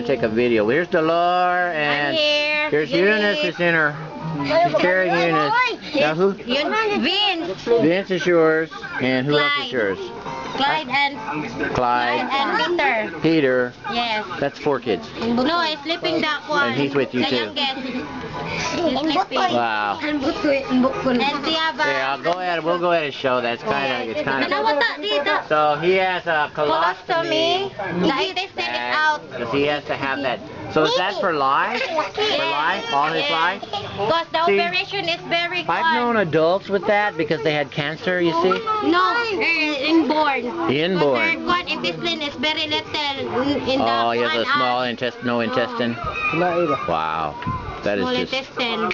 to take a video. Here's Delor, and here's Eunice. Is in her. She's carrying Eunice. Now who? Vince. Vince is yours, and who else is yours? Clyde and Peter. Peter. Yes. That's 4 kids. No, he's sleeping that one. And he's with you the too. Youngest. He's sleeping. Wow. And Tiaba. Yeah, I'll go ahead. We'll go ahead and show that. It's kind of. So he has a colostomy. Like they send it out. Because he has to have that. So is that for life? For life? All his life? Because the operation is very hard. I've known adults with that because they had cancer, you see? No, inborn. Inborn. Their intestine is very little in the Oh, he has a small intestine, no intestine? Wow. That is small just... intestine.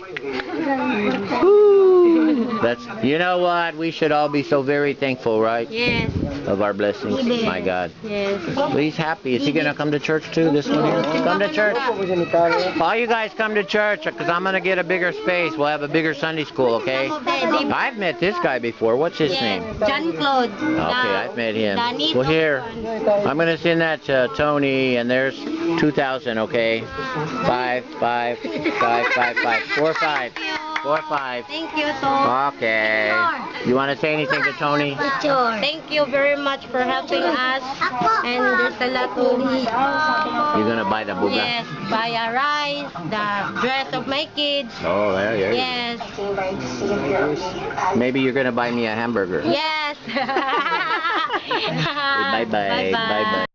That's, you know what? We should all be so very thankful, right? Yes. Of our blessings. My God. Yes. Well, he's happy. Is he going to come to church too, this one here? Come to church. All you guys come to church because I'm going to get a bigger space. We'll have a bigger Sunday school, okay? I've met this guy before. What's his name? John Claude. Okay, I've met him. Well, here, I'm going to send that to Tony, and there's 2,000, okay? 5, 5, 5, 5, 5, 4, 5. 4, 5. Thank you so much. Okay. You want to say anything to Tony? Thank you very much for helping us. And there's a lot of... You're going to buy the buga? Yes, buy a rice, the dress of my kids. Oh, there. Yes. Maybe you're going to buy me a hamburger. Yes. Bye-bye. Bye-bye.